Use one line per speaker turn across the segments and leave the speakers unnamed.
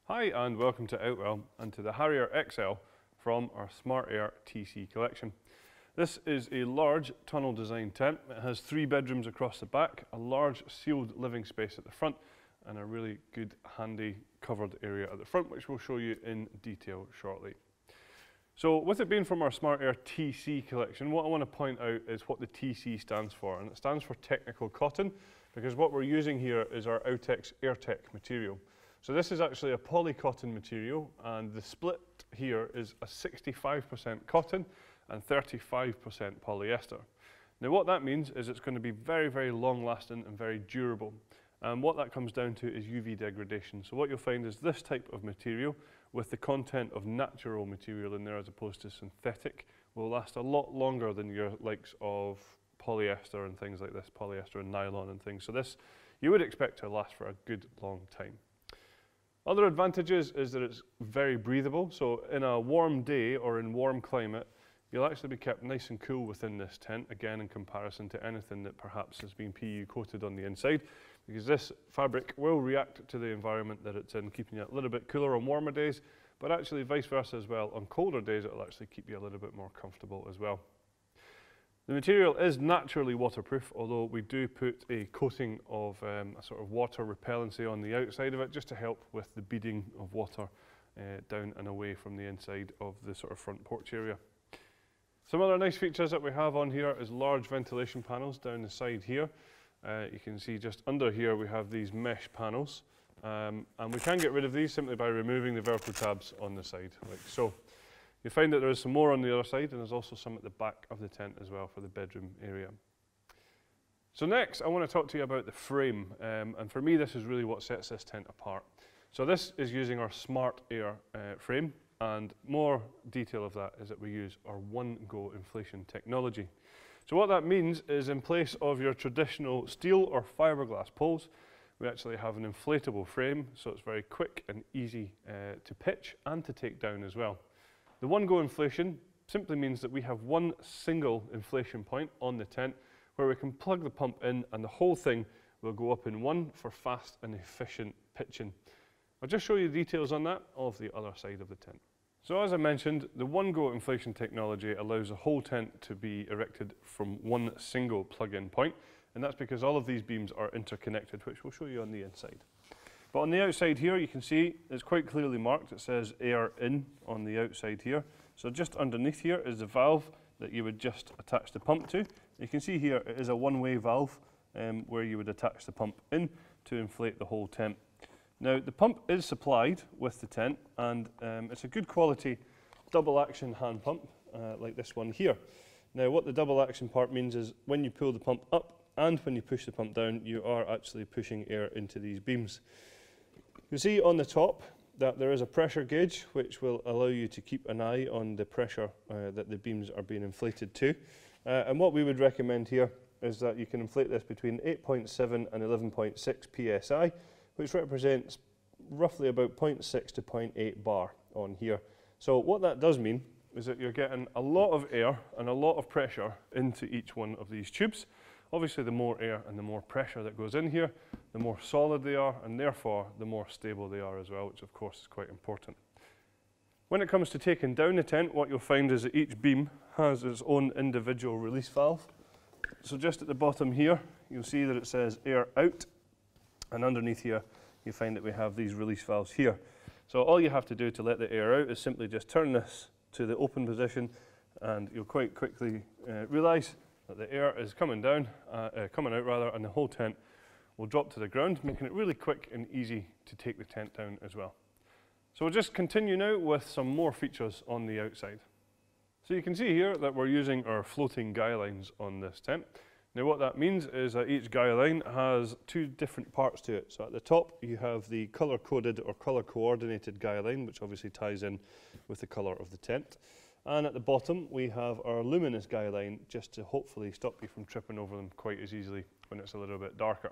Hi and welcome to Outwell and to the Harrier XL from our Smart Air TC collection. This is a large tunnel design tent. It has 3 bedrooms across the back, a large sealed living space at the front and a really good handy covered area at the front, which we'll show you in detail shortly. So with it being from our Smart Air TC collection, what I want to point out is what the TC stands for, and it stands for technical cotton, because what we're using here is our Outtex Airtech material. So this is actually a polycotton material, and the split here is a 65% cotton and 35% polyester. Now what that means is it's going to be very, very long lasting and very durable. And what that comes down to is UV degradation. So what you'll find is this type of material with the content of natural material in there as opposed to synthetic will last a lot longer than your likes of polyester and things like this, polyester and nylon and things. So this you would expect to last for a good long time. Other advantages is that it's very breathable, so in a warm day or in warm climate, you'll actually be kept nice and cool within this tent, again in comparison to anything that perhaps has been PU coated on the inside, because this fabric will react to the environment that it's in, keeping you a little bit cooler on warmer days, but actually vice versa as well. On colder days, it'll actually keep you a little bit more comfortable as well. The material is naturally waterproof, although we do put a coating of a sort of water repellency on the outside of it just to help with the beading of water down and away from the inside of the sort of front porch area. Some other nice features that we have on here is large ventilation panels down the side here. You can see just under here we have these mesh panels, and we can get rid of these simply by removing the Velcro tabs on the side, like so. You'll find that there is some more on the other side, and there's also some at the back of the tent as well for the bedroom area. So next, I want to talk to you about the frame, and for me this is really what sets this tent apart. So this is using our Smart Air frame, and more detail of that is that we use our one-go inflation technology. So what that means is in place of your traditional steel or fiberglass poles, we actually have an inflatable frame, so it's very quick and easy to pitch and to take down as well. The one-go inflation simply means that we have one single inflation point on the tent where we can plug the pump in and the whole thing will go up in one for fast and efficient pitching. I'll just show you details on that of the other side of the tent. So as I mentioned, the one-go inflation technology allows the whole tent to be erected from one single plug-in point, and that's because all of these beams are interconnected, which we'll show you on the inside. But on the outside here, you can see it's quite clearly marked. It says air in on the outside here. So just underneath here is the valve that you would just attach the pump to. You can see here it is a one-way valve where you would attach the pump in to inflate the whole tent. Now the pump is supplied with the tent, and it's a good quality double action hand pump like this one here. Now what the double action part means is when you pull the pump up and when you push the pump down, you are actually pushing air into these beams. You see on the top that there is a pressure gauge which will allow you to keep an eye on the pressure that the beams are being inflated to. And what we would recommend here is that you can inflate this between 8.7 and 11.6 psi, which represents roughly about 0.6 to 0.8 bar on here. So what that does mean is that you're getting a lot of air and a lot of pressure into each one of these tubes. Obviously the more air and the more pressure that goes in here, the more solid they are, and therefore the more stable they are as well, which of course is quite important. When it comes to taking down the tent, what you'll find is that each beam has its own individual release valve. So just at the bottom here, you'll see that it says air out, and underneath here you find that we have these release valves here. So all you have to do to let the air out is simply just turn this to the open position, and you'll quite quickly realise that the air is coming out rather, and the whole tent will drop to the ground, making it really quick and easy to take the tent down as well. So we'll just continue now with some more features on the outside. So you can see here that we're using our floating guy lines on this tent. Now what that means is that each guy line has 2 different parts to it. So at the top you have the colour-coded or colour-coordinated guy line, which obviously ties in with the colour of the tent. And at the bottom we have our luminous guy line, just to hopefully stop you from tripping over them quite as easily when it's a little bit darker.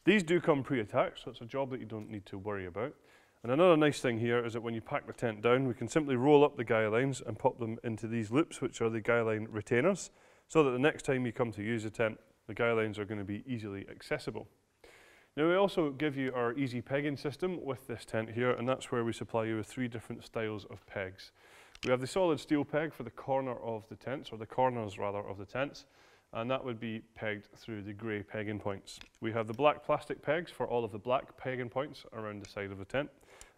These do come pre-attached, so it's a job that you don't need to worry about. And another nice thing here is that when you pack the tent down, we can simply roll up the guy lines and pop them into these loops, which are the guy line retainers, so that the next time you come to use the tent, the guy lines are going to be easily accessible. Now we also give you our easy pegging system with this tent here, and that's where we supply you with 3 different styles of pegs. We have the solid steel peg for the corner of the tents, or the corners rather of the tents, and that would be pegged through the grey pegging points. We have the black plastic pegs for all of the black pegging points around the side of the tent,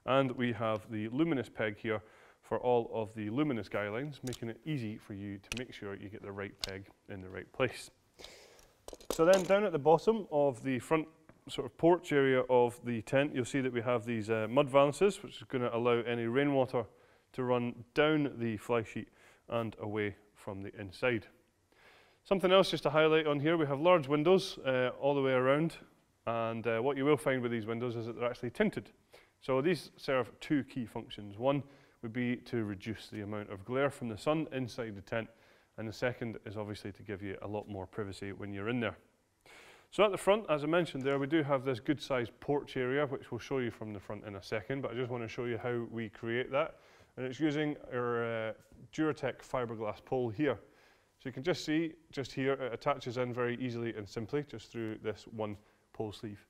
and we have the luminous peg here for all of the luminous guy lines, making it easy for you to make sure you get the right peg in the right place. So then down at the bottom of the front sort of porch area of the tent, you'll see that we have these mud valances, which is going to allow any rainwater to run down the fly sheet and away from the inside. Something else just to highlight on here, we have large windows all the way around, and what you will find with these windows is that they're actually tinted. So these serve 2 key functions. One would be to reduce the amount of glare from the sun inside the tent, and the second is obviously to give you a lot more privacy when you're in there. So at the front, as I mentioned there, we do have this good sized porch area, which we'll show you from the front in a second, but I just want to show you how we create that. And it's using our Duratec fiberglass pole here. So you can just see, just here, it attaches in very easily and simply, just through this one pole sleeve.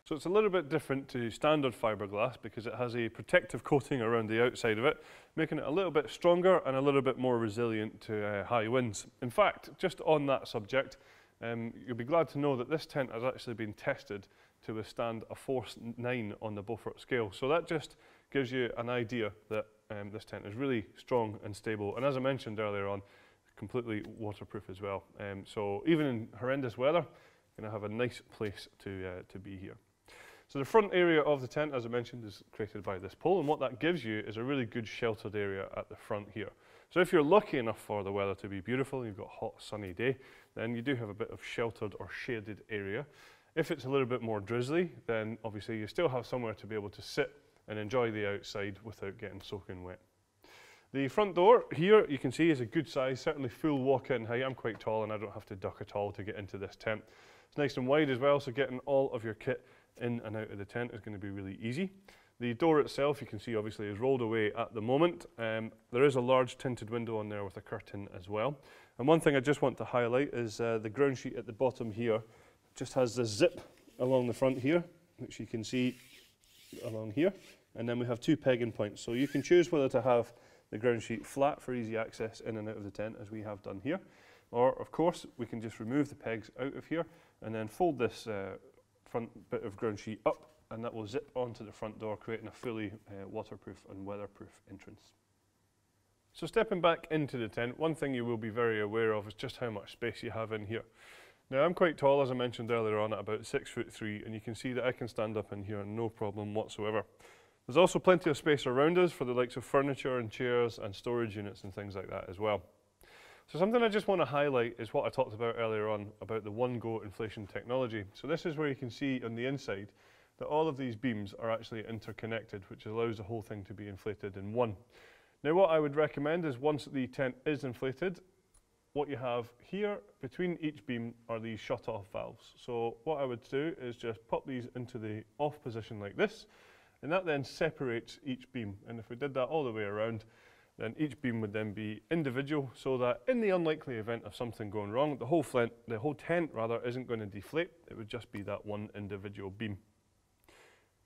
So it's a little bit different to standard fiberglass because it has a protective coating around the outside of it, making it a little bit stronger and a little bit more resilient to high winds. In fact, just on that subject, you'll be glad to know that this tent has actually been tested to withstand a force 9 on the Beaufort scale. So that just gives you an idea that this tent is really strong and stable. And as I mentioned earlier on, completely waterproof as well. So even in horrendous weather, you're going to have a nice place to be here. So the front area of the tent, as I mentioned, is created by this pole, and what that gives you is a really good sheltered area at the front here. So if you're lucky enough for the weather to be beautiful, you've got a hot sunny day, then you do have a bit of sheltered or shaded area. If it's a little bit more drizzly, then obviously you still have somewhere to be able to sit and enjoy the outside without getting soaking wet. The front door here, you can see, is a good size, certainly full walk-in height. I'm quite tall and I don't have to duck at all to get into this tent. It's nice and wide as well, so getting all of your kit in and out of the tent is going to be really easy. The door itself, you can see, obviously is rolled away at the moment. There is a large tinted window on there with a curtain as well. And one thing I just want to highlight is the ground sheet at the bottom here just has this zip along the front here, which you can see along here. And then we have 2 pegging points. So you can choose whether to have the ground sheet flat for easy access in and out of the tent, as we have done here. Or, of course, we can just remove the pegs out of here and then fold this front bit of ground sheet up, and that will zip onto the front door, creating a fully waterproof and weatherproof entrance. So stepping back into the tent, one thing you will be very aware of is just how much space you have in here. Now I'm quite tall, as I mentioned earlier on, at about 6'3", and you can see that I can stand up in here no problem whatsoever. There's also plenty of space around us for the likes of furniture and chairs and storage units and things like that as well. So something I just want to highlight is what I talked about earlier on about the one-go inflation technology. So this is where you can see on the inside that all of these beams are actually interconnected, which allows the whole thing to be inflated in one. Now what I would recommend is once the tent is inflated, what you have here between each beam are these shut-off valves. So what I would do is just pop these into the off position like this, and that then separates each beam. And if we did that all the way around, then each beam would then be individual, so that in the unlikely event of something going wrong, the whole tent isn't going to deflate. It would just be that one individual beam.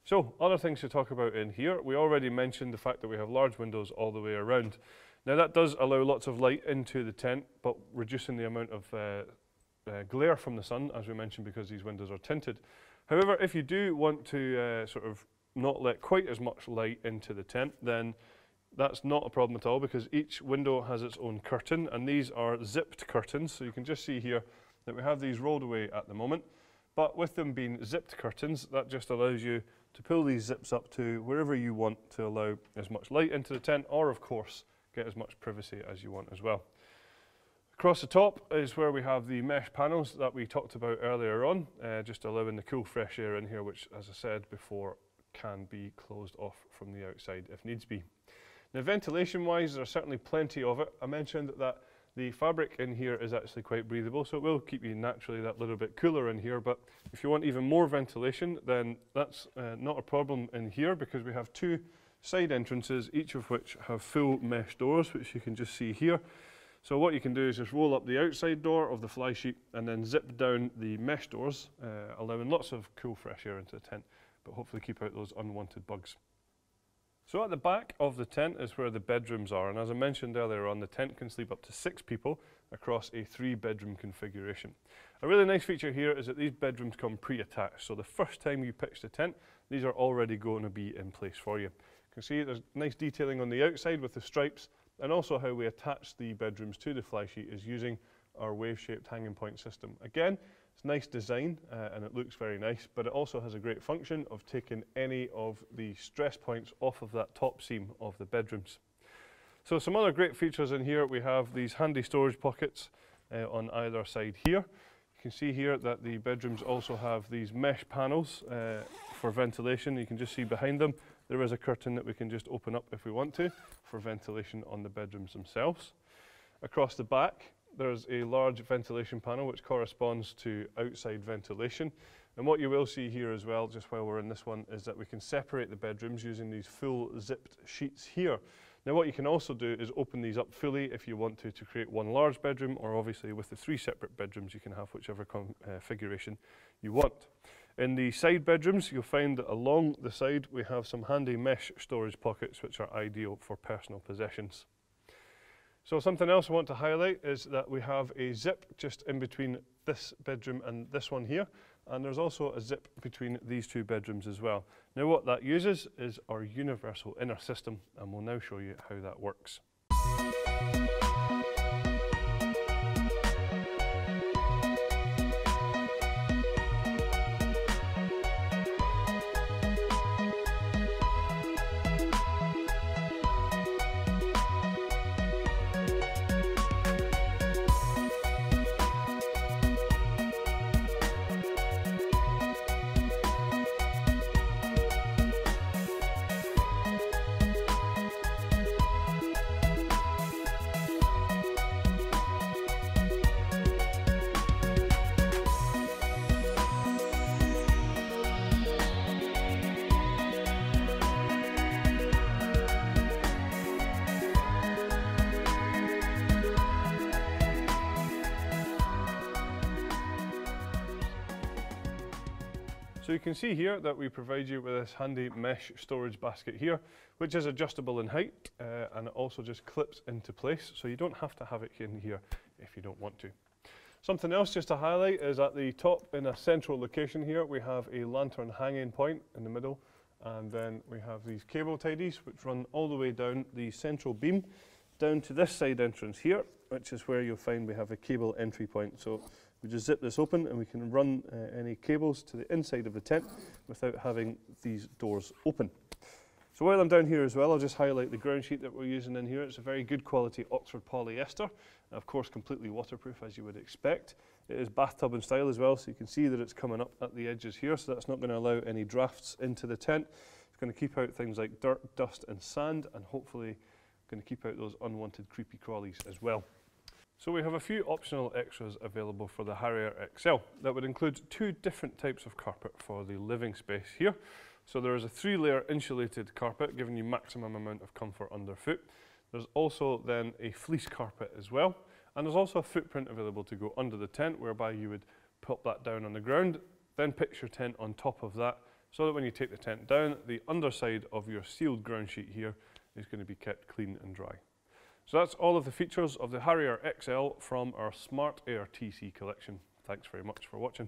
So other things to talk about in here, we already mentioned the fact that we have large windows all the way around. Now that does allow lots of light into the tent, but reducing the amount of glare from the sun, as we mentioned, because these windows are tinted. However, if you do want to sort of not let quite as much light into the tent, then that's not a problem at all, because each window has its own curtain, and these are zipped curtains. So you can just see here that we have these rolled away at the moment, but with them being zipped curtains, that just allows you to pull these zips up to wherever you want to allow as much light into the tent, or of course get as much privacy as you want as well. Across the top is where we have the mesh panels that we talked about earlier on, just allowing the cool fresh air in here, which, as I said before, can be closed off from the outside if needs be. Now ventilation wise, there's certainly plenty of it. I mentioned that the fabric in here is actually quite breathable, so it will keep you naturally that little bit cooler in here, but if you want even more ventilation, then that's not a problem in here, because we have 2 side entrances, each of which have full mesh doors, which you can just see here. So what you can do is just roll up the outside door of the fly sheet and then zip down the mesh doors, allowing lots of cool fresh air into the tent, but hopefully keep out those unwanted bugs. So at the back of the tent is where the bedrooms are, and as I mentioned earlier on, the tent can sleep up to 6 people across a 3-bedroom configuration. A really nice feature here is that these bedrooms come pre-attached, so the first time you pitch the tent, these are already going to be in place for you. You can see there's nice detailing on the outside with the stripes, and also how we attach the bedrooms to the fly sheet is using our wave-shaped hanging point system. Again, it's nice design and it looks very nice, but it also has a great function of taking any of the stress points off of that top seam of the bedrooms. So some other great features in here, we have these handy storage pockets on either side here. You can see here that the bedrooms also have these mesh panels for ventilation. You can just see behind them, there is a curtain that we can just open up if we want to for ventilation on the bedrooms themselves. Across the back, there's a large ventilation panel which corresponds to outside ventilation. And what you will see here as well, just while we're in this one, is that we can separate the bedrooms using these full zipped sheets here. Now what you can also do is open these up fully if you want to create one large bedroom, or obviously with the 3 separate bedrooms you can have whichever configuration you want. In the side bedrooms, you'll find that along the side we have some handy mesh storage pockets which are ideal for personal possessions. So something else I want to highlight is that we have a zip just in between this bedroom and this one here, and there's also a zip between these 2 bedrooms as well. Now what that uses is our universal inner system, and we'll now show you how that works. So you can see here that we provide you with this handy mesh storage basket here, which is adjustable in height and it also just clips into place, so you don't have to have it in here if you don't want to. Something else just to highlight is at the top in a central location here we have a lantern hanging point in the middle, and then we have these cable tidies which run all the way down the central beam down to this side entrance here, which is where you'll find we have a cable entry point. So we just zip this open and we can run any cables to the inside of the tent without having these doors open. So while I'm down here as well, I'll just highlight the ground sheet that we're using in here. It's a very good quality Oxford polyester, and of course completely waterproof as you would expect. It is bathtub in style as well, so you can see that it's coming up at the edges here, so that's not going to allow any drafts into the tent. It's going to keep out things like dirt, dust and sand, and hopefully going to keep out those unwanted creepy crawlies as well. So we have a few optional extras available for the Harrier XL that would include 2 different types of carpet for the living space here. So there is a 3-layer insulated carpet giving you maximum amount of comfort underfoot. There's also then a fleece carpet as well, and there's also a footprint available to go under the tent, whereby you would pop that down on the ground, then pitch your tent on top of that, so that when you take the tent down, the underside of your sealed ground sheet here is going to be kept clean and dry. So that's all of the features of the Harrier XL from our Smart Air TC collection. Thanks very much for watching.